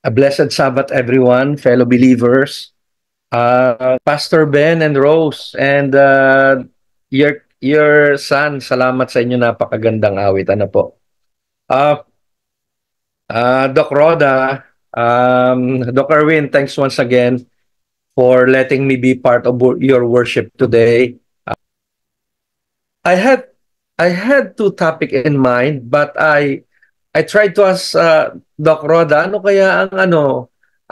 A blessed Sabbath, everyone, fellow believers. Pastor Ben and Rose, and your son, salamat sa inyo, napakagandang awit. Ano po? Uh, Doc Roda, Doc Erwin, thanks once again for letting me be part of your worship today. I had I had two topic in mind, but I tried to ask Doc Roda, ano kaya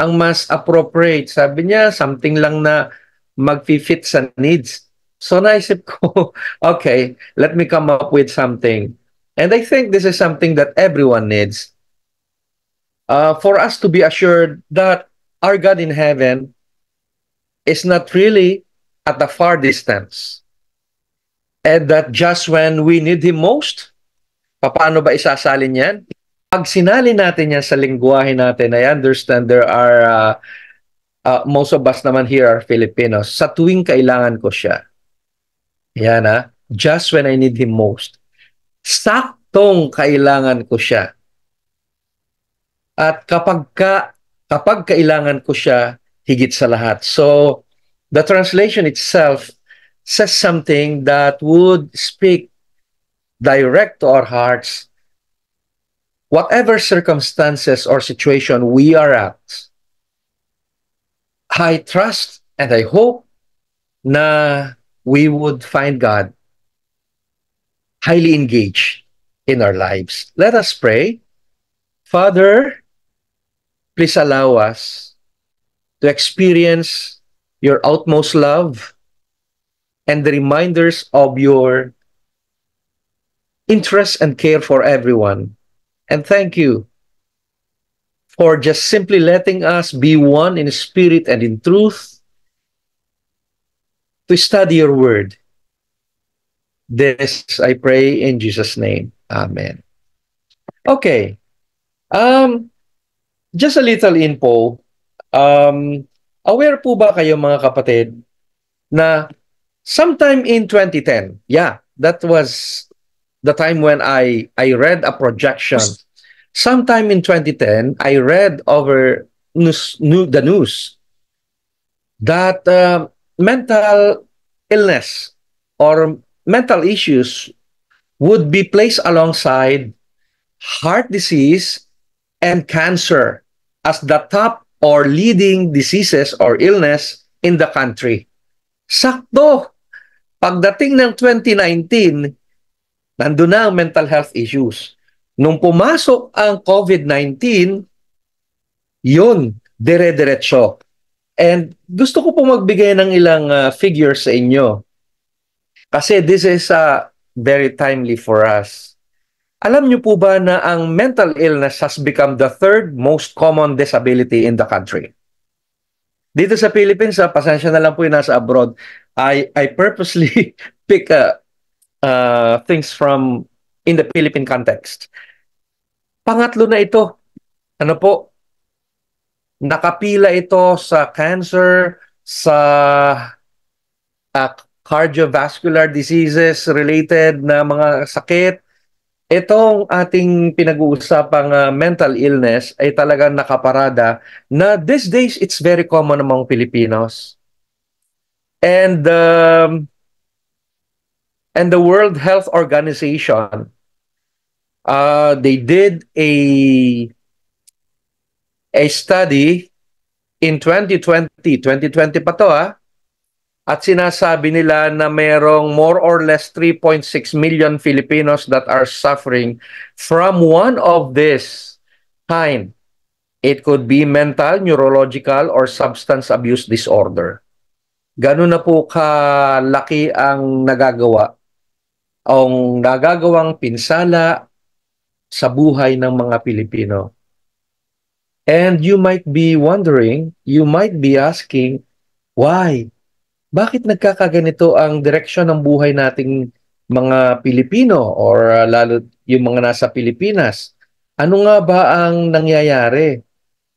ang mas appropriate? Sabi niya, something lang na mag-fit sa needs. So naisip ko, okay, let me come up with something. And I think this is something that everyone needs. For us to be assured that our God in heaven is not really at a far distance. And that just when we need Him most, paano ba isasalin yan? Pag sinali natin yan sa lingwahe natin, I understand there are, most of us naman here are Filipinos. Sa tuwing kailangan ko siya. Yan just when I need Him most. Saktong kailangan ko siya. At kapag kailangan ko siya, higit sa lahat. So, the translation itself says something that would speak direct to our hearts. Whatever circumstances or situation we are at, I trust and I hope na we would find God highly engaged in our lives. Let us pray. Father, please allow us to experience your utmost love and the reminders of your interest and care for everyone. And thank you for just simply letting us be one in spirit and in truth to study your word. This I pray in Jesus' name. Amen. Okay. Just a little info. Aware po ba kayo mga kapatid na sometime in 2010, yeah, that was the time when I read a projection. Sometime in 2010, I read over the news that mental illness or mental issues would be placed alongside heart disease and cancer as the top or leading diseases or illness in the country. Sakto! Pagdating ng 2019, nandun na ang mental health issues. Nung pumasok ang COVID-19, yun, dire-diretso. And gusto ko po magbigay ng ilang figures sa inyo. Kasi this is very timely for us. Alam niyo po ba na ang mental illness has become the third most common disability in the country? Dito sa Philippines, pasensya na lang po yung nasa abroad, I purposely pick things from in the Philippine context. Pangatlo na ito. Ano po? Nakapila ito sa cancer, sa cardiovascular diseases related na mga sakit. Itong ating pinag-uusapang mental illness ay talagang nakaparada na these days it's very common among Filipinos. And the World Health Organization, they did a study in 2020 pa to at sinasabi nila na mayroong more or less 3.6 million Filipinos that are suffering from one of this kind. It could be mental, neurological, or substance abuse disorder. Ganun na po kalaki ang nagagawang pinsala sa buhay ng mga Pilipino. And you might be wondering, you might be asking, why? Bakit nagkakaganito ang direksyon ng buhay nating mga Pilipino or lalo yung mga nasa Pilipinas? Ano nga ba ang nangyayari?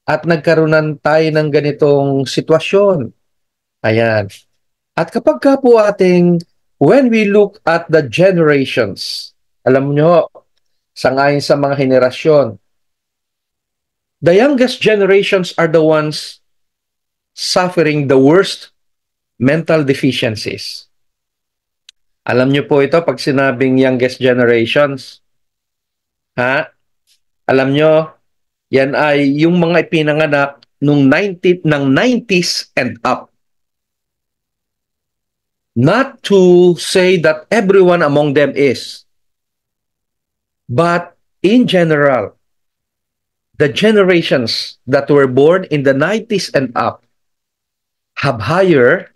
At nagkaroon tayo ng ganitong sitwasyon. Ayan. At kapag ka po when we look at the generations, alam nyo, sangayon sa mga henerasyon, The youngest generations are the ones suffering the worst mental deficiencies. Alam niyo po ito pag sinabing youngest generations. Ha? Alam niyo, yan ay yung mga ipinanganak ng 90s and up. Not to say that everyone among them is, but in general, the generations that were born in the 90s and up have higher,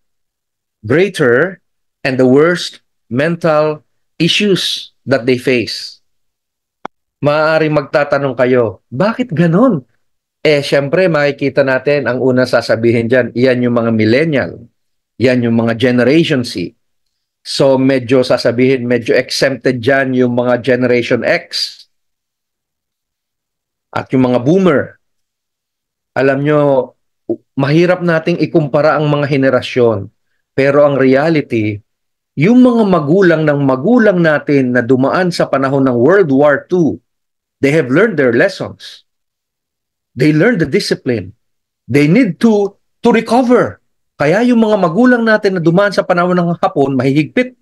greater, and the worst mental issues that they face. Maaaring magtatanong kayo, bakit ganon? Syempre, makikita natin, ang una sasabihin dyan, iyan yung mga millennial, yan yung mga Generation Z. So, medyo sasabihin, medyo exempted dyan yung mga Generation X at yung mga boomer. Alam nyo, mahirap nating ikumpara ang mga henerasyon. Pero ang reality, yung mga magulang ng magulang natin na dumaan sa panahon ng World War II, they have learned their lessons. They learned the discipline. They need to recover. Kaya yung mga magulang natin na dumaan sa panahon ng Hapon, mahihigpit.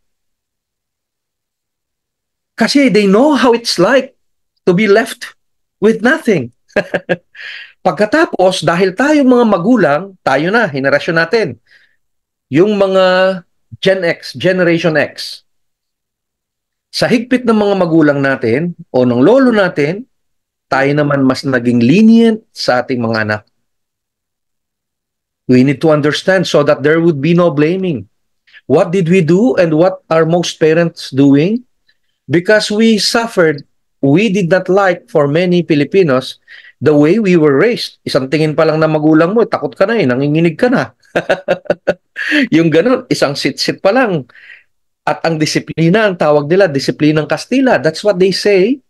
Kasi they know how it's like to be left with nothing. Pagkatapos, dahil tayo mga magulang, tayo na, henerasyon natin, yung mga Gen X, Generation X, sa higpit ng mga magulang natin o ng lolo natin, tayo naman mas naging lenient sa ating mga anak. We need to understand so that there would be no blaming. What did we do and what are most parents doing? Because we suffered, we did not like for many Filipinos the way we were raised. Isang tingin pa lang na magulang mo, takot ka na nanginginig ka na. Yung ganun, isang sit-sit pa lang. At ang disiplina, ang tawag nila, disiplinang Kastila. That's what they say.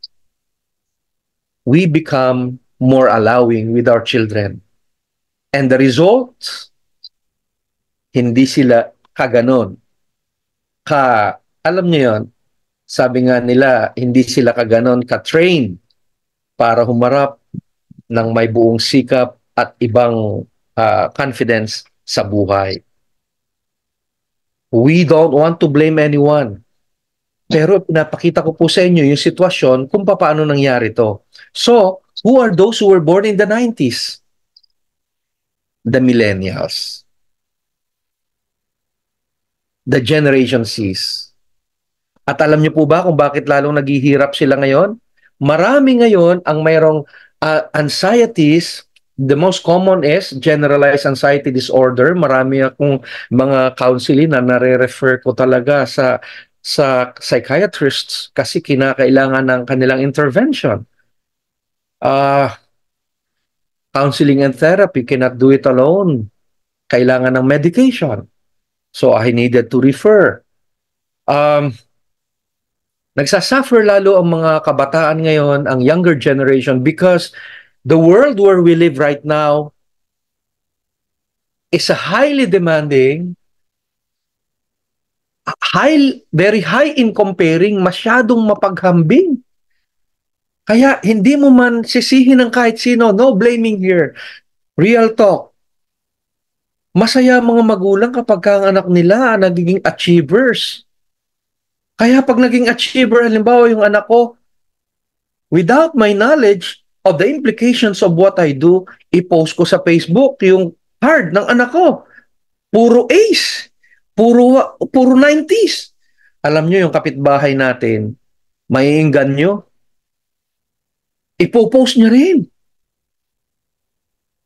We become more allowing with our children. And the result, hindi sila kaganon. Alam niyo yon, sabi nga nila, hindi sila kaganon, ka-train para humarap ng may buong sikap at ibang confidence sa buhay. We don't want to blame anyone. Pero pinapakita ko po sa inyo yung sitwasyon kung paano nangyari to. So, who are those who were born in the 90s? The millennials. The Generation Zs. At alam niyo po ba kung bakit lalong naghihirap sila ngayon? Marami ngayon ang mayroong anxieties. The most common is generalized anxiety disorder. Marami akong mga counseling na nare-refer ko talaga sa psychiatrists kasi kinakailangan ng kanilang intervention. Counseling and therapy cannot do it alone. Kailangan ng medication. So I needed to refer. Nagsasuffer lalo ang mga kabataan ngayon, ang younger generation, because the world where we live right now is a highly demanding, very high in comparing, masyadong mapaghambing. Kaya hindi mo man sisihin ng kahit sino, no blaming here. Real talk. Masaya mga magulang kapag ang anak nila nagiging achievers. Kaya pag naging achiever, halimbawa yung anak ko, without my knowledge of the implications of what I do, i-post ko sa Facebook yung card ng anak ko. Puro ace. Puro 90s. Alam nyo yung kapitbahay natin, maiinggan nyo, ipopost niya rin.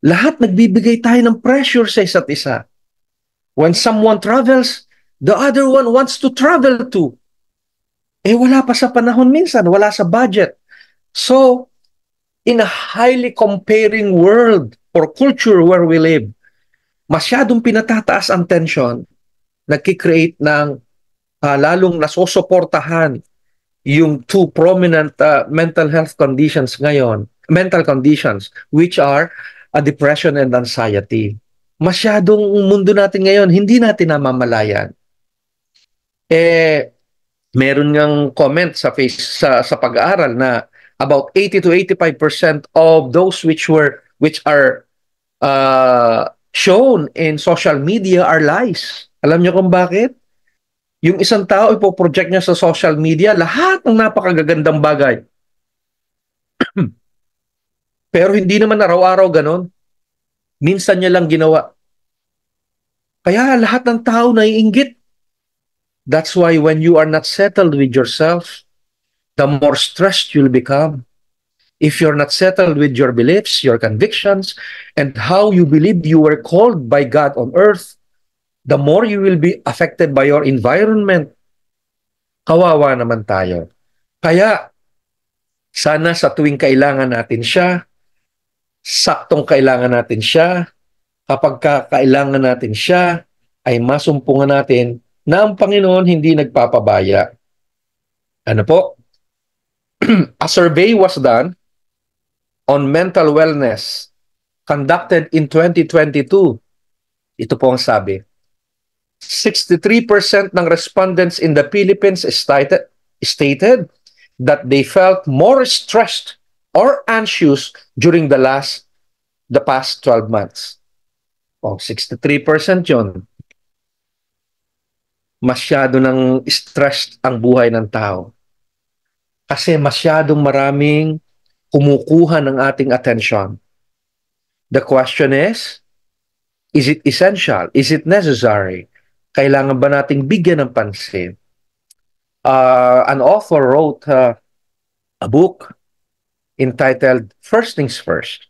Lahat nagbibigay tayo ng pressure sa isa't isa. When someone travels, the other one wants to travel too. Wala pa sa panahon minsan, wala sa budget. So, in a highly comparing world or culture where we live, masyadong pinatataas ang tension, nagkikreate ng lalong nasusuportahan yung two prominent mental health conditions ngayon, mental conditions, which are depression and anxiety. Masyadong mundo natin ngayon, hindi natin namamalayan. Meron ngang comment sa pag-aaral na about 80 to 85% of those which were which are shown in social media are lies. Alam niyo kung bakit? Yung isang tao ipoproject niya sa social media lahat ng napakagagandang bagay. Pero hindi naman araw-araw ganon. Minsan niya lang ginawa. Kaya lahat ng tao naiinggit. That's why when you are not settled with yourself, the more stressed you'll become. If you're not settled with your beliefs, your convictions, and how you believe you were called by God on earth, the more you will be affected by your environment. Kawawa naman tayo. Kaya, sana sa tuwing kailangan natin siya, saktong kailangan natin siya, kapag kailangan natin siya, ay masumpungan natin na ang Panginoon hindi nagpapabaya. Ano po? A survey was done on mental wellness conducted in 2022. Ito po ang sabi. 63% ng respondents in the Philippines stated that they felt more stressed or anxious during the past 12 months. 63% yun. Masyado ng stressed ang buhay ng tao. Kasi masyadong maraming kumukuha ng ating attention. The question is it essential? Is it necessary? Kailangan ba nating bigyan ng pansin? An author wrote a book entitled First Things First.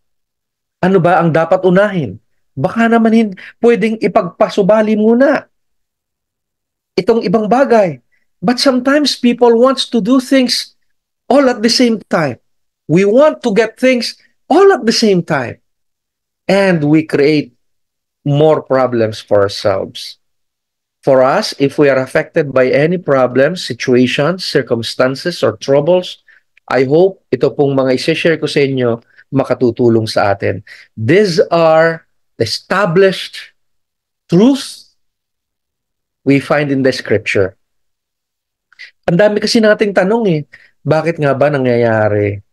Ano ba ang dapat unahin? Baka naman pwedeng ipagpasubali muna itong ibang bagay. But sometimes people want to do things all at the same time. We want to get things all at the same time. And we create more problems for ourselves. For us, if we are affected by any problems, situations, circumstances, or troubles, I hope ito pong mga isi-share ko sa inyo makatutulong sa atin. These are established truths we find in the scripture. Ang dami kasi nating tanong bakit nga ba nangyayari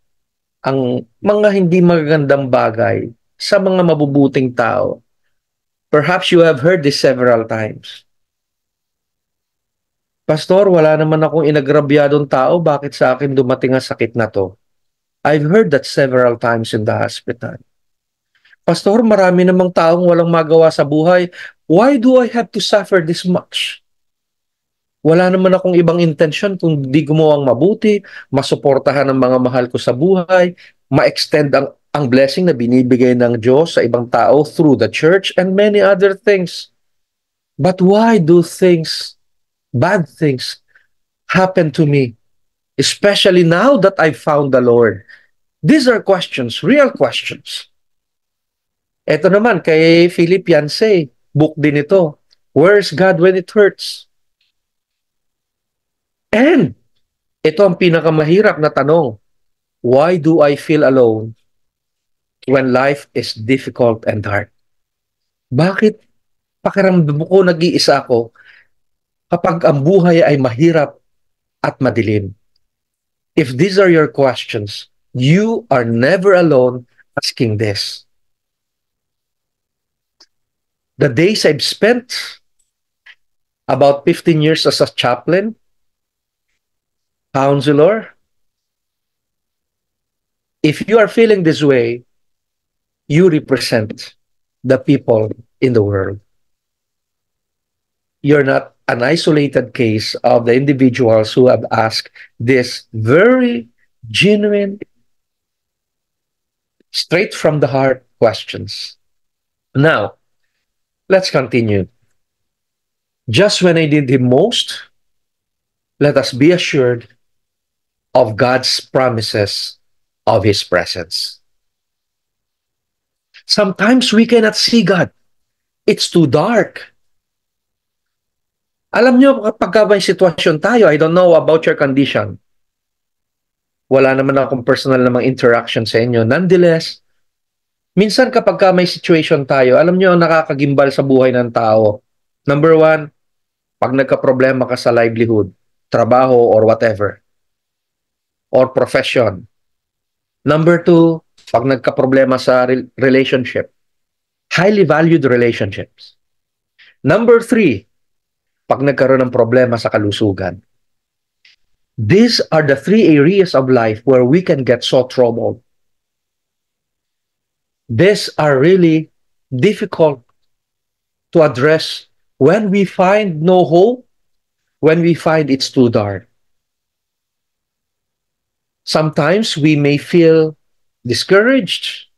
ang mga hindi magagandang bagay sa mga mabubuting tao? Perhaps you have heard this several times. Pastor, wala naman akong inagrabyadong tao, bakit sa akin dumating ang sakit na to? I've heard that several times in the hospital. Pastor, marami namang taong walang magawa sa buhay. Why do I have to suffer this much? Wala naman akong ibang intention kung di gumawang mabuti, masuportahan ang mga mahal ko sa buhay, ma-extend ang blessing na binibigay ng Diyos sa ibang tao through the church and many other things. But why do bad things happen to me? Especially now that I've found the Lord. These are questions, real questions. Ito naman, kay Philip Yancey, book din ito. Where's God when it hurts? And ito ang pinakamahirap na tanong. Why do I feel alone when life is difficult and hard? Bakit pakiramdam ko nag-iisa ako kapag ang buhay ay mahirap at madilim? If these are your questions, you are never alone asking this. The days I've spent, about 15 years as a chaplain, counselor, if you are feeling this way, you represent the people in the world. You're not an isolated case of the individuals who have asked this very genuine, straight from the heart questions. Now, let's continue. Just when I need Him most, let us be assured of God's promises of His presence. Sometimes we cannot see God. It's too dark. Alam nyo, kapag may sitwasyon tayo, I don't know about your condition. Wala naman akong personal namang interaction sa inyo. Nonetheless, minsan kapag may situation tayo, alam nyo, nakakagimbal sa buhay ng tao. Number one, pag nagka-problema ka sa livelihood, trabaho or whatever, or profession. Number two, Pag nagka-problema sa relationship, highly valued relationships. Number three, pag nagkaroon ng problema sa kalusugan. These are the three areas of life where we can get so troubled. These are really difficult to address when we find no hope, when we find it's too dark. Sometimes we may feel discouraged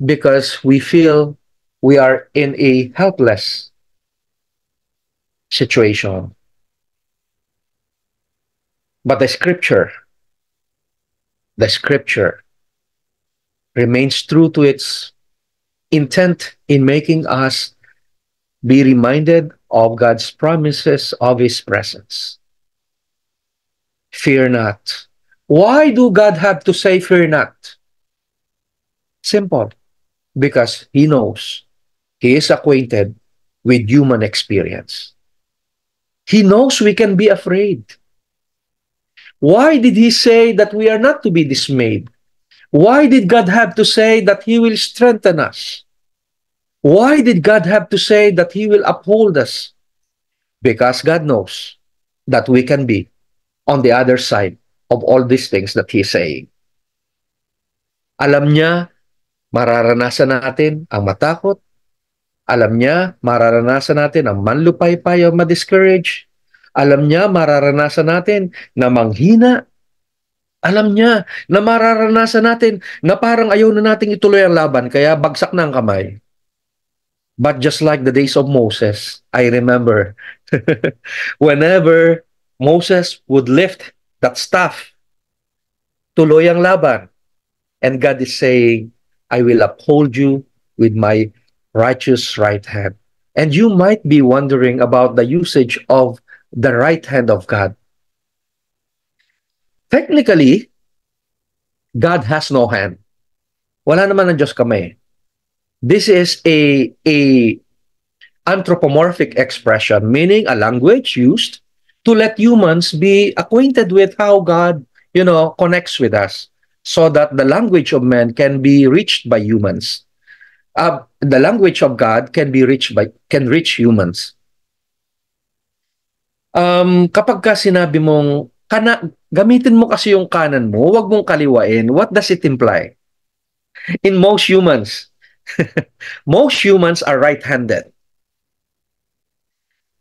because we feel we are in a helpless situation. But the scripture remains true to its intent in making us be reminded of God's promises of His presence. Fear not. Why do God have to say fear not? Simple. Because He knows. He is acquainted with human experience. He knows we can be afraid. Why did He say that we are not to be dismayed? Why did God have to say that He will strengthen us? Why did God have to say that He will uphold us? Because God knows that we can be on the other side of all these things that He's saying. Alam niya, mararanasan natin ang matakot. Alam niya, mararanasan natin ang manlupaypay o ma-discourage. Alam niya, mararanasan natin na manghina. Alam niya na mararanasan natin na parang ayaw na nating ituloy ang laban, kaya bagsak na ang kamay. But just like the days of Moses, I remember whenever Moses would lift that staff, tuloy ang laban. And God is saying, I will uphold you with my righteous right hand. And you might be wondering about the usage of the right hand of God. Technically, God has no hand. Wala naman ng Diyos kamay. This is a anthropomorphic expression, meaning a language used to let humans be acquainted with how God, connects with us, so that the language of men can be reached by humans. The language of God can reach humans. Kapag ka sinabi mong gamitin mo kasi yung kanan mo, wag mong kaliwain, what does it imply? In most humans, most humans are right-handed.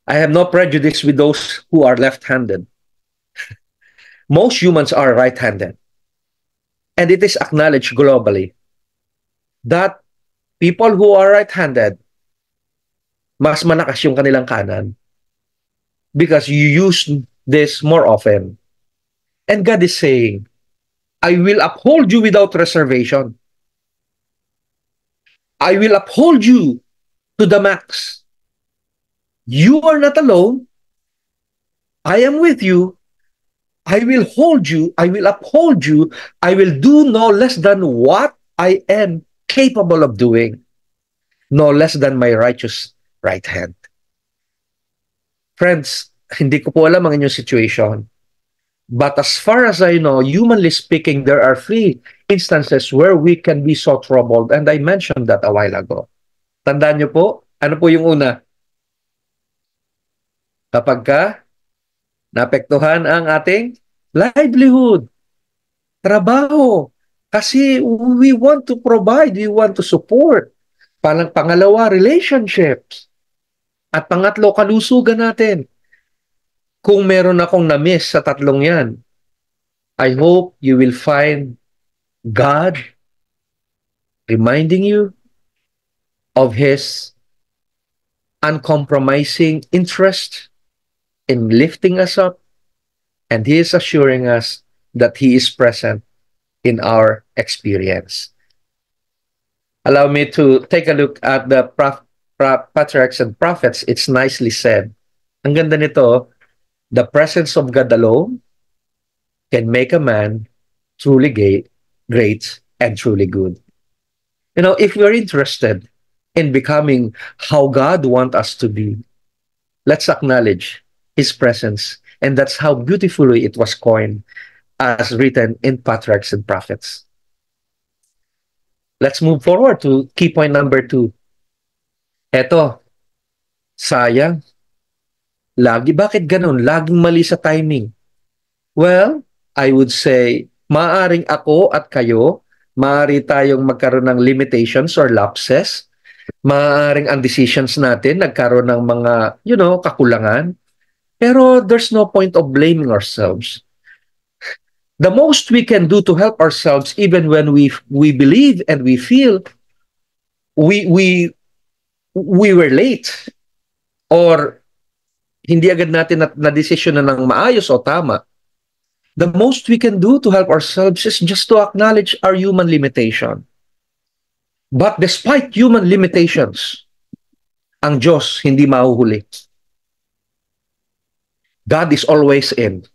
I have no prejudice with those who are left-handed. Most humans are right-handed. And it is acknowledged globally that people who are right-handed, mas malakas yung kanilang kanan because you use this more often. And God is saying, I will uphold you without reservation. I will uphold you to the max. You are not alone. I am with you. I will hold you. I will uphold you. I will do no less than what I am capable of doing. No less than my righteous right hand. Friends, hindi ko po alam ang inyong situation. But as far as I know, humanly speaking, there are three instances where we can be so troubled. And I mentioned that a while ago. Tandaan niyo po, ano po yung una? Kapag ka naapektuhan ang ating livelihood, trabaho. Kasi we want to provide, we want to support. Pangalawa, relationships. At pangatlo, kalusugan natin. Kung meron akong na-miss sa tatlong yan, I hope you will find God reminding you of His uncompromising interest in lifting us up, and He is assuring us that He is present in our experience. Allow me to take a look at the patriarchs and prophets. It's nicely said. Ang ganda nito, the presence of God alone can make a man truly great and truly good. If we're interested in becoming how God wants us to be, let's acknowledge His presence. And that's how beautifully it was coined as written in Patriarchs and Prophets. Let's move forward to key point number 2. Eto, sayang. Bakit ganun? Laging mali sa timing. Well, I would say, maaring ako at kayo, maaari tayong magkaroon ng limitations or lapses. Maaring ang decisions natin nagkaroon ng mga, kakulangan. Pero there's no point of blaming ourselves. The most we can do to help ourselves, even when we believe and we feel we we we were late, or hindi agad natin na desisyon na ng maayos o tama, the most we can do to help ourselves is just to acknowledge our human limitation. But despite human limitations, ang Diyos hindi mahuhuli. God is always in.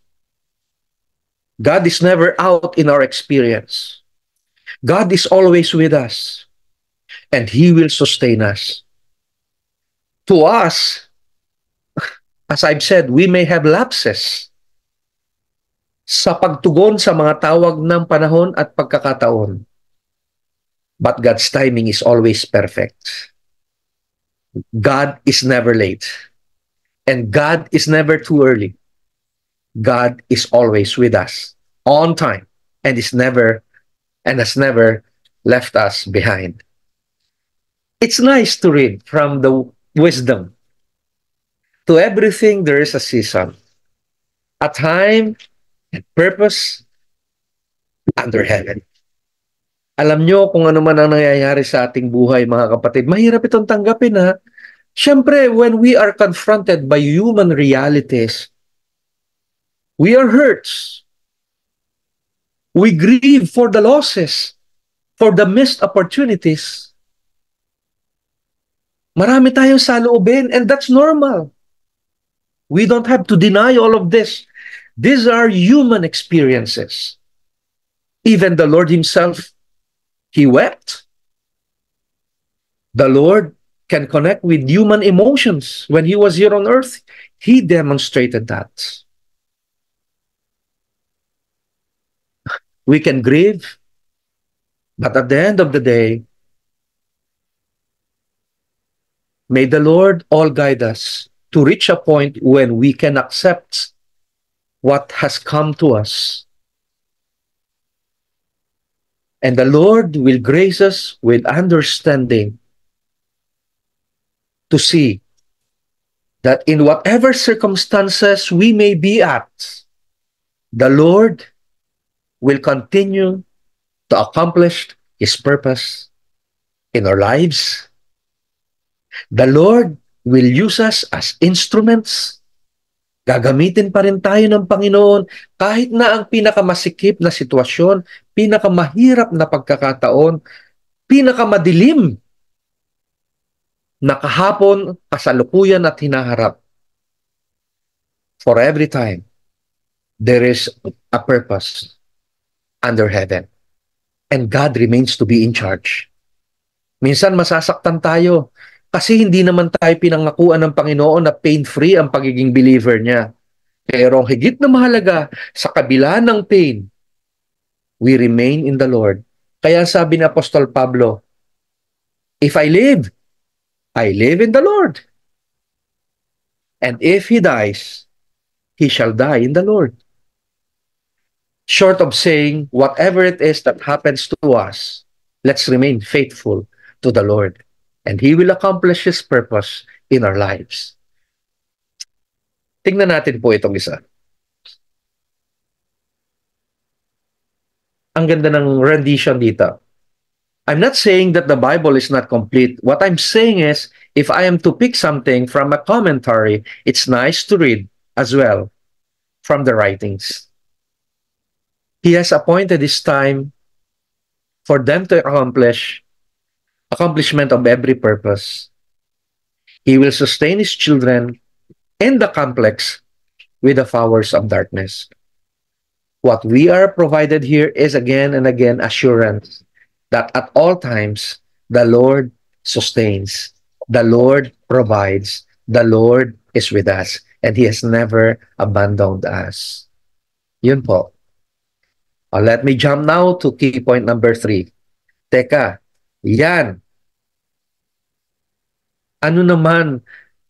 God is never out in our experience. God is always with us, and He will sustain us. To us, as I've said, we may have lapses sa pagtugon sa mga tawag ng panahon at pagkakataon. But God's timing is always perfect. God is never late. And God is never too early. God is always with us, on time, and has never left us behind. It's nice to read from the wisdom. To everything there is a season, a time and purpose under heaven. Alam nyo kung ano man ang nangyayari sa ating buhay, mga kapatid, mahirap itong tanggapin, ha? Siyempre, when we are confronted by human realities, we are hurt. We grieve for the losses, for the missed opportunities. Marami tayong saloobin, and that's normal. We don't have to deny all of this. These are human experiences. Even the Lord Himself, He wept. The Lord can connect with human emotions. When He was here on earth, He demonstrated that. We can grieve, but at the end of the day, may the Lord all guide us to reach a point when we can accept what has come to us. And the Lord will grace us with understanding to see that in whatever circumstances we may be at, the Lord will continue to accomplish His purpose in our lives. The Lord will use us as instruments. Gagamitin pa rin tayo ng Panginoon kahit na ang pinakamasikip na sitwasyon, pinakamahirap na pagkakataon, pinakamadilim na kahapon, kasalukuyan at hinaharap. For every time, there is a purpose under heaven. And God remains to be in charge. Minsan masasaktan tayo kasi hindi naman tayo pinangakuan ng Panginoon na pain-free ang pagiging believer niya. Pero ang higit na mahalaga, sa kabila ng pain, we remain in the Lord. Kaya sabi ni Apostol Pablo, if I live in the Lord. And if he dies, he shall die in the Lord. Short of saying, whatever it is that happens to us, let's remain faithful to the Lord. And He will accomplish His purpose in our lives. Tingnan natin po itong isa. Ang ganda ng rendition dito. I'm not saying that the Bible is not complete. What I'm saying is, if I am to pick something from a commentary, it's nice to read as well from the writings. He has appointed His time for them to accomplishment of every purpose. He will sustain His children in the complex with the powers of darkness. What we are provided here is again and again assurance that at all times the Lord sustains, the Lord provides, the Lord is with us, and He has never abandoned us. Yun po. Let me jump now to key point number 3. Teka, Yan. Ano naman,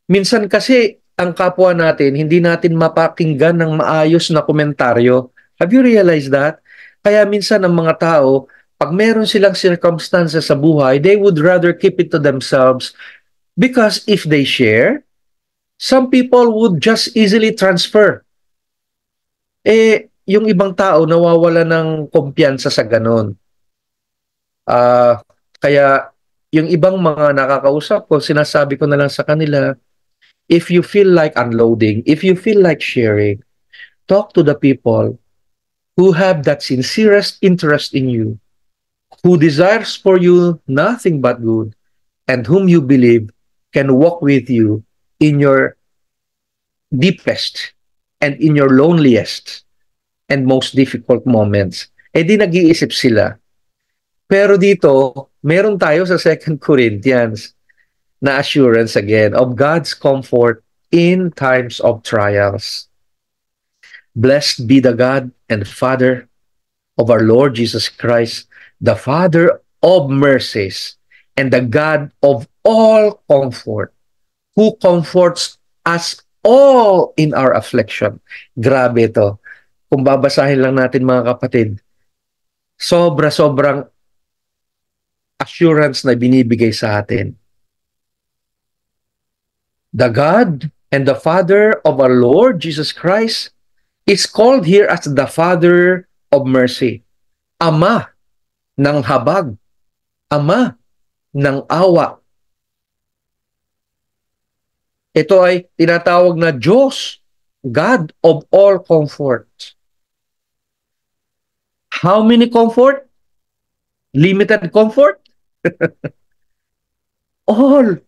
minsan kasi ang kapwa natin, hindi natin mapakinggan ng maayos na komentaryo. Have you realized that? Kaya minsan ang mga tao, pag meron silang circumstances sa buhay, they would rather keep it to themselves because if they share, some people would just easily transfer. Yung ibang tao nawawala ng kumpiyansa sa ganon. Ah, kaya yung ibang mga nakakausap ko, sinasabi ko na lang sa kanila, if you feel like unloading, if you feel like sharing, talk to the people who have that sincerest interest in you, who desires for you nothing but good, and whom you believe can walk with you in your deepest and in your loneliest and most difficult moments. Di nag-iisip sila. Pero dito, meron tayo sa Second Corinthians na assurance again of God's comfort in times of trials. Blessed be the God and Father of our Lord Jesus Christ, the Father of mercies and the God of all comfort, who comforts us all in our affliction. Grabe ito. Kung babasahin lang natin mga kapatid, sobra-sobrang assurance na binibigay sa atin. The God and the Father of our Lord Jesus Christ is called here as the Father of mercy. Ama ng habag. Ama ng awa. Ito ay tinatawag na Diyos, God of all comfort. How many comfort? Limited comfort? All.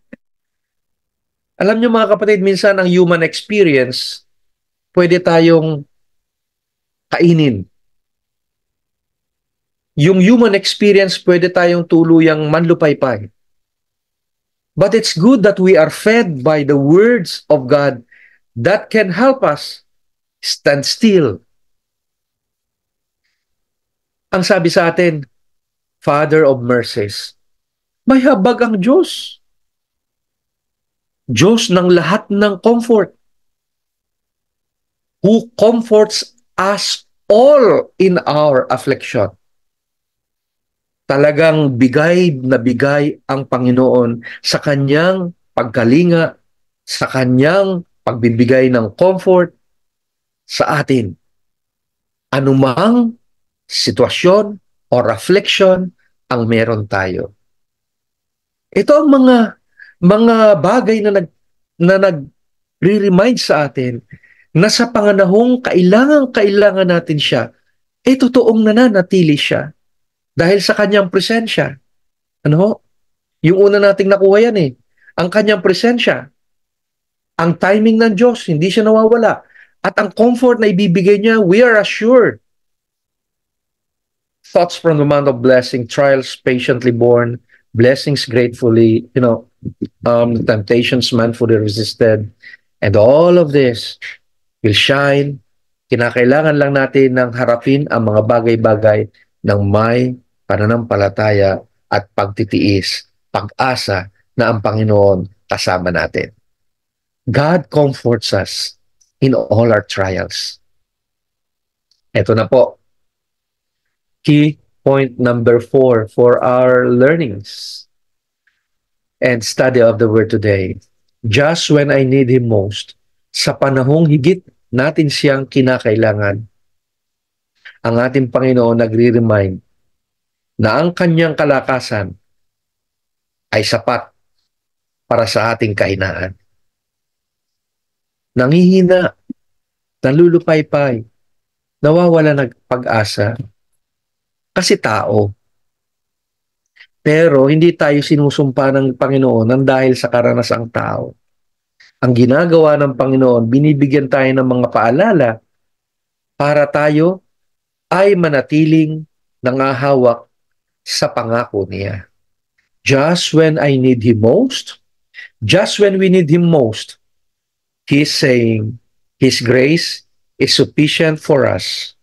Alam nyo mga kapatid, minsan ang human experience, pwede tayong kainin. Yung human experience, pwede tayong tuluyang manlupaypay. But it's good that we are fed by the words of God that can help us stand still. Ang sabi sa atin, Father of mercies. May habag ang Diyos. Diyos ng lahat ng comfort. Who comforts us all in our affliction. Talagang bigay na bigay ang Panginoon sa kanyang pagkalinga, sa kanyang pagbibigay ng comfort sa atin. Anumang sitwasyon or affliction ang meron tayo. Ito ang mga bagay na nag-remind sa atin na sa panganahong kailangan natin siya, totoong nananatili siya dahil sa kanyang presensya. Ano? Yung una nating nakuha yan eh. Ang kanyang presensya. Ang timing ng Diyos, hindi siya nawawala. At ang comfort na ibibigay niya, we are assured. Thoughts from the month of blessing, trials patiently borne, blessings gratefully, temptations manfully resisted, and all of this will shine. Kinakailangan lang natin ng harapin ang mga bagay-bagay ng may pananampalataya at pagtitiis, pag-asa na ang Panginoon kasama natin. God comforts us in all our trials. Ito na po. Key point number 4 for our learnings and study of the Word today. Just when I need Him most, sa panahong higit natin siyang kinakailangan, ang ating Panginoon nagre-remind na ang kanyang kalakasan ay sapat para sa ating kahinaan. Nangihina, nalulupaypay, nawawala ng pag-asa, kasi tao. Pero hindi tayo sinusumpa ng Panginoon nang dahil sa karanasang tao. Ang ginagawa ng Panginoon, binibigyan tayo ng mga paalala para tayo ay manatiling nangahawak sa pangako niya. Just when I need Him most, just when we need Him most, He's saying His grace is sufficient for us.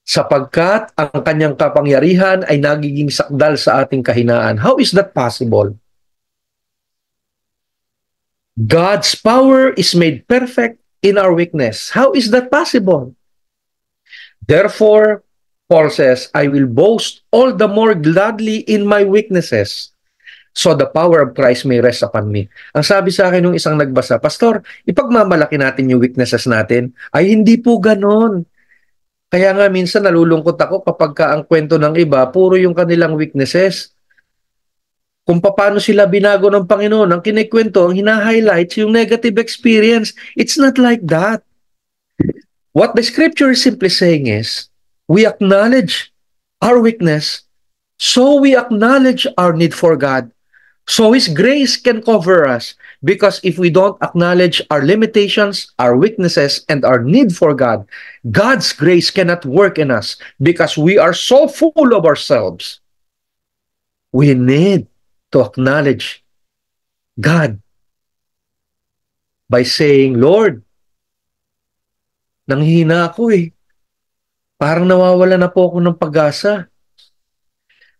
sapagkat ang kanyang kapangyarihan ay nagiging sakdal sa ating kahinaan. How is that possible? God's power is made perfect in our weakness. How is that possible? Therefore, Paul says, I will boast all the more gladly in my weaknesses, so the power of Christ may rest upon me. Ang sabi sa akin ng isang nagbasa, Pastor, ipagmamalaki natin yung weaknesses natin. Ay, hindi po ganon. Kaya nga minsan nalulungkot ako kapag ka ang kwento ng iba, puro yung kanilang weaknesses. Kung paano sila binago ng Panginoon, ang kinikwento, ang hina-highlights, yung negative experience. It's not like that. What the scripture is simply saying is, we acknowledge our weakness, so we acknowledge our need for God, so His grace can cover us. Because if we don't acknowledge our limitations, our weaknesses, and our need for God, God's grace cannot work in us because we are so full of ourselves. We need to acknowledge God by saying, Lord, nanghihina ako eh. Parang nawawala na po ako ng pag-asa.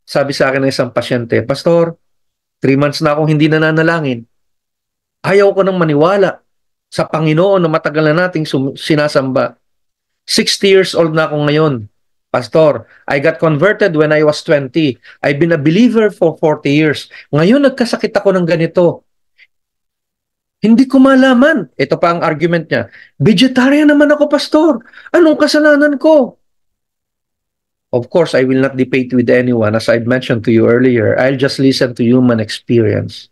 Sabi sa akin ng isang pasyente, Pastor, 3 months na akong hindi nananalangin. Ayaw ko nang maniwala sa Panginoon na matagal na nating sinasamba. 60 years old na ako ngayon. Pastor, I got converted when I was 20. I've been a believer for 40 years. Ngayon nagkasakit ako ng ganito. Hindi ko malaman. Ito pa ang argument niya. Vegetarian naman ako, Pastor. Anong kasalanan ko? Of course, I will not debate with anyone. As I've mentioned to you earlier, I'll just listen to human experience.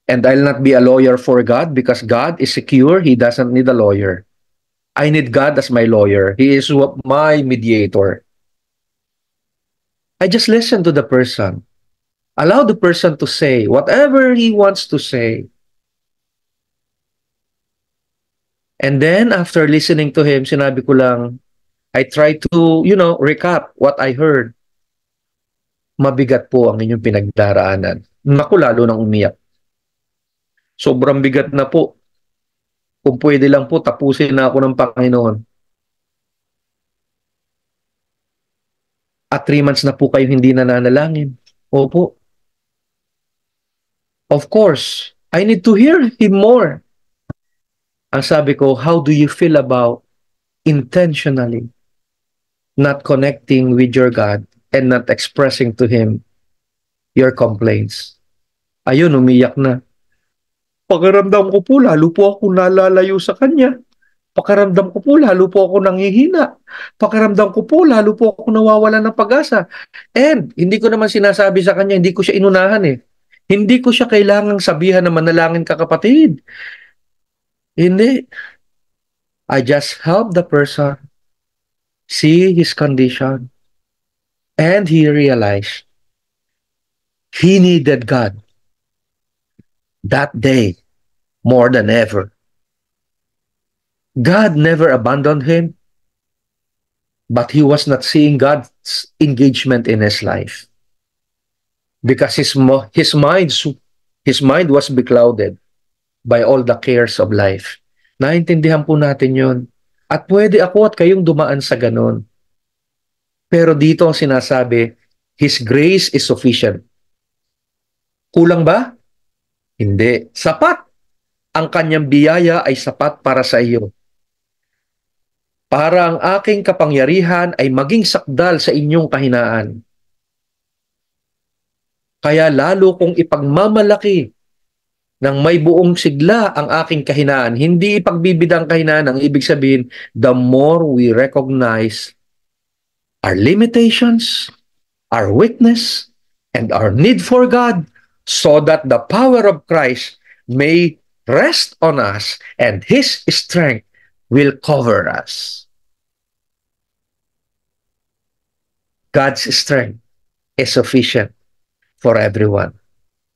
And I'll not be a lawyer for God because God is secure. He doesn't need a lawyer. I need God as my lawyer. He is my mediator. I just listen to the person. Allow the person to say whatever he wants to say. And then after listening to him, sinabi ko lang, I try to, recap what I heard. Mabigat po ang inyong pinagdaraanan. Naku, lalo nang umiyak. Sobrang bigat na po. Kung pwede lang po, tapusin na ako ng Panginoon. At 3 months na po kayo hindi nananalangin. Opo. Of course, I need to hear Him more. Ang sabi ko, how do you feel about intentionally not connecting with your God and not expressing to Him your complaints? Ayun, umiyak na. Pakiramdam ko po, lalo po ako nalalayo sa Kanya. Pakiramdam ko po, lalo po ako nanghihina. Pakiramdam ko po, lalo po ako nawawala ng pag-asa. And, hindi ko naman sinasabi sa Kanya, hindi ko siya inunahan eh. Hindi ko siya kailangang sabihan na manalangin ka kapatid. Hindi. I just help the person see his condition and he realized he needed God that day more than ever. God never abandoned him, but he was not seeing God's engagement in his life because his mind was beclouded by all the cares of life. Naintindihan po natin yun. At pwede ako at kayong dumaan sa ganun. Pero dito ang sinasabi, His grace is sufficient. Kulang ba? Hindi. Sapat. Ang kanyang biyaya ay sapat para sa iyo. Para ang aking kapangyarihan ay maging sakdal sa inyong kahinaan. Kaya lalo kong ipagmamalaki ng may buong sigla ang aking kahinaan. Hindi ipagbibidang kahinaan. Ang ibig sabihin, the more we recognize our limitations, our weakness, and our need for God, so that the power of Christ may rest on us and His strength will cover us. God's strength is sufficient for everyone.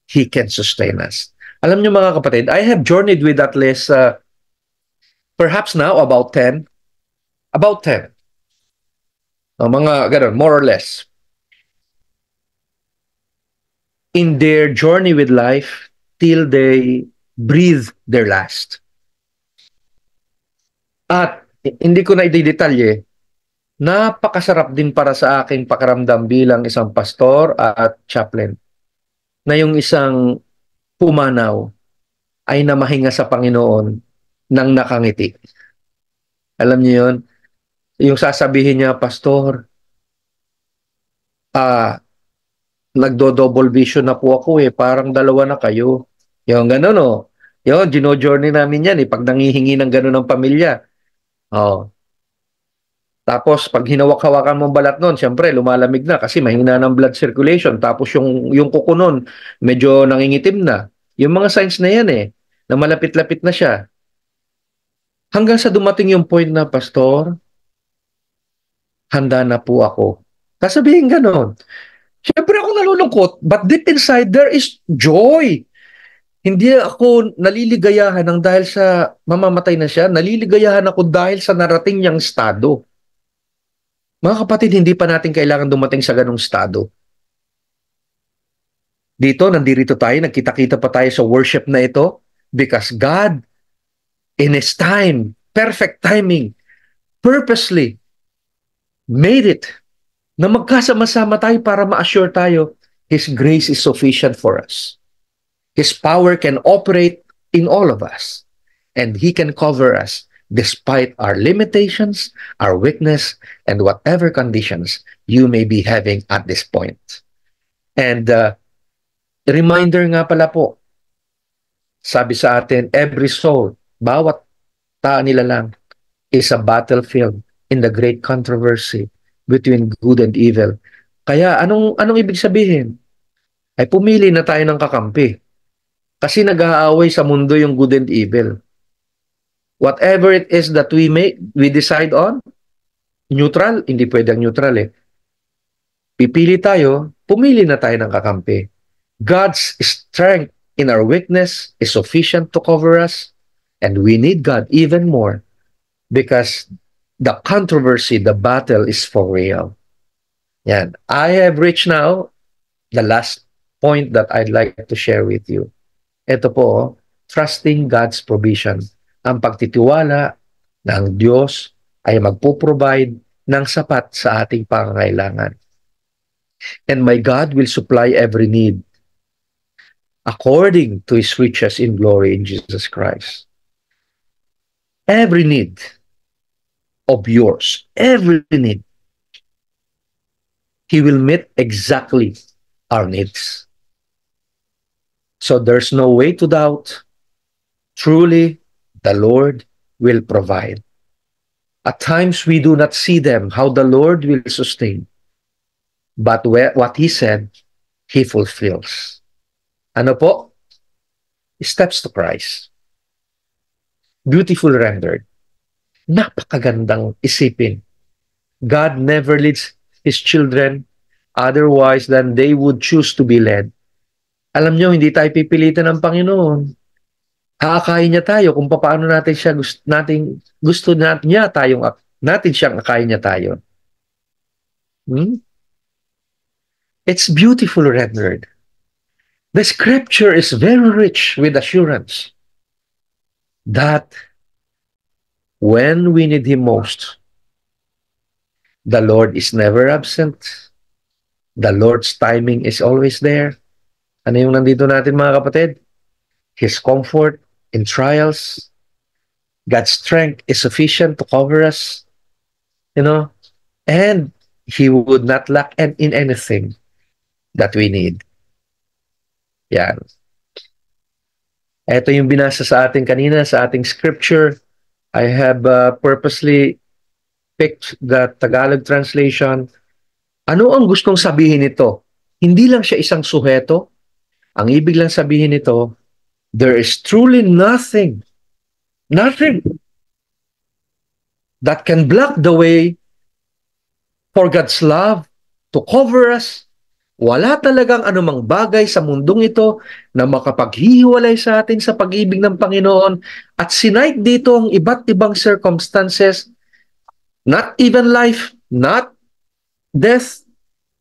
He can sustain us. Alam niyo mga kapatid, I have journeyed with that list perhaps now about 10. About 10. Mga ganun, more or less. In their journey with life till they breathe their last. At hindi ko na i-detalye, napakasarap din para sa aking pakiramdam bilang isang pastor at chaplain na yung isang pumanaw ay namahinga sa Panginoon ng nakangiti. Alam niyo yun? Yung sasabihin niya, Pastor, ah, nagdo-double vision na po ako eh, parang dalawa na kayo. Yung gano'n, no? Yun, gino-journey namin yan eh, pag nangihingi ng gano'n ng pamilya. Oh. Tapos, pag hinawak-hawakan mong balat nun, syempre, lumalamig na kasi mahina ng blood circulation. Tapos, yung kuko nun, medyo nangingitim na. Yung mga signs na yan eh, na malapit-lapit na siya. Hanggang sa dumating yung point na, Pastor, handa na po ako. Sasabihin gano'n. Siyempre ako nalulungkot, but deep inside there is joy. Hindi ako naliligayahan ng dahil sa mamamatay na siya, naliligayahan ako dahil sa narating niyang estado. Mga kapatid, hindi pa natin kailangan dumating sa ganong estado. Dito, nandirito tayo, nagkita-kita pa tayo sa worship na ito because God, in His time, perfect timing, purposely made it na magkasama-sama tayo para ma-assure tayo His grace is sufficient for us. His power can operate in all of us. And He can cover us despite our limitations, our weakness, and whatever conditions you may be having at this point. And reminder nga pala po, sabi sa atin, every soul, bawat nila lang, is a battlefield in the great controversy between good and evil. Kaya anong ibig sabihin? Ay pumili na tayo ng kakampi. Kasi nag-aaway sa mundo yung good and evil. Whatever it is that we decide on, neutral, hindi pwedeng neutral eh. Pipili tayo, pumili na tayo ng kakampi. God's strength in our weakness is sufficient to cover us, and we need God even more because the controversy, the battle is for real. Yan. I have reached now the last point that I'd like to share with you. Ito po, trusting God's provision. Ang pagtitiwala na ang Diyos ay magpo-provide ng sapat sa ating pangangailangan. And my God will supply every need according to His riches in glory in Jesus Christ. Every need of yours, every need, He will meet exactly our needs. So there's no way to doubt. Truly, the Lord will provide. At times we do not see them, how the Lord will sustain. But what He said, He fulfills. Ano po? Steps to Christ. Beautiful rendered. Napakagandang isipin. God never leads His children otherwise than they would choose to be led. Alam nyo, hindi tayo pipilitan ng Panginoon. Aakayin niya tayo kung paano natin siya gusto natin siyang akayin niya tayo. It's beautiful rendered. The scripture is very rich with assurance that when we need Him most, the Lord is never absent. The Lord's timing is always there. Ano yung nandito natin mga kapatid? His comfort in trials. God's strength is sufficient to cover us. And He would not lack in anything that we need. Yan. Ito yung binasa sa atin kanina, sa ating scripture. I have purposely picked the Tagalog translation. Ano ang gustong sabihin nito? Hindi lang siya isang suheto. Ang ibig lang sabihin nito, there is truly nothing that can block the way for God's love to cover us. Wala talagang anumang bagay sa mundong ito na makapaghihiwalay sa atin sa pag-ibig ng Panginoon at sinight dito ang iba't ibang circumstances, not even life, not death,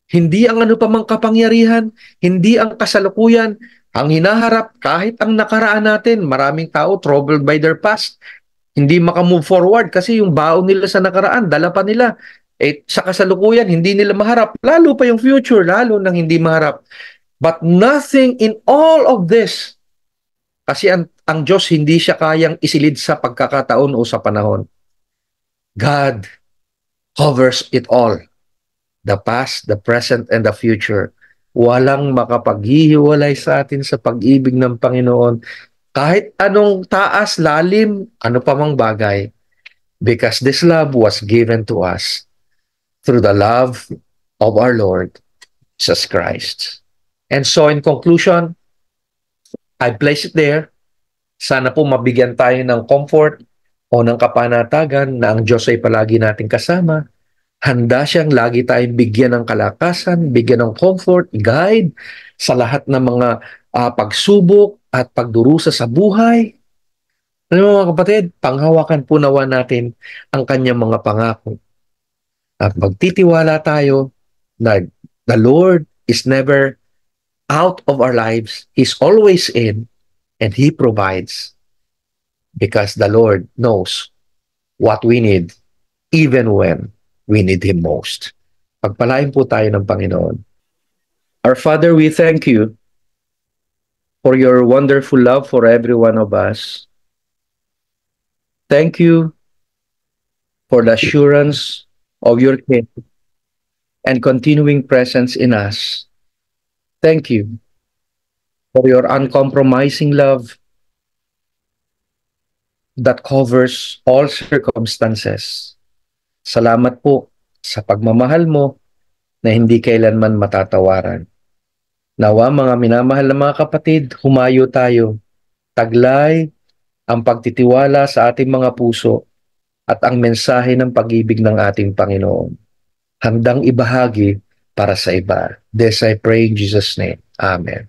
hindi ang ano pa mang kapangyarihan, hindi ang kasalukuyan, ang hinaharap kahit ang nakaraan natin. Maraming tao troubled by their past, hindi makamove forward kasi yung baon nila sa nakaraan, dala pa nila. Sa kasalukuyan, hindi nila maharap. Lalo pa yung future, lalo nang hindi maharap. But nothing in all of this, kasi ang Diyos hindi siya kayang isilid sa pagkakataon o sa panahon. God covers it all. The past, the present, and the future. Walang makapaghihiwalay sa atin sa pag-ibig ng Panginoon. Kahit anong taas, lalim, ano pa mang bagay. Because this love was given to us through the love of our Lord Jesus Christ. And so in conclusion, I place it there. Sana po mabigyan tayo ng comfort o ng kapanatagan na ang Diyos ay palagi nating kasama. Handa siyang lagi tayong bigyan ng kalakasan, bigyan ng comfort, guide sa lahat ng mga pagsubok at pagdurusa sa buhay. Alam mo mga kapatid, panghawakan po nawa natin ang kanyang mga pangako. At magtitiwala tayo na the Lord is never out of our lives. He's always in and He provides because the Lord knows what we need even when we need Him most. Pagpalain po tayo ng Panginoon. Our Father, we thank you for your wonderful love for every one of us. Thank you for the assurance of your care and continuing presence in us. Thank you for your uncompromising love that covers all circumstances. Salamat po sa pagmamahal mo na hindi kailanman matatawaran. Nawa mga minamahal na mga kapatid, humayo tayo. Taglay ang pagtitiwala sa ating mga puso at ang mensahe ng pag-ibig ng ating Panginoon. Handang ibahagi para sa iba. This I pray in Jesus' name. Amen.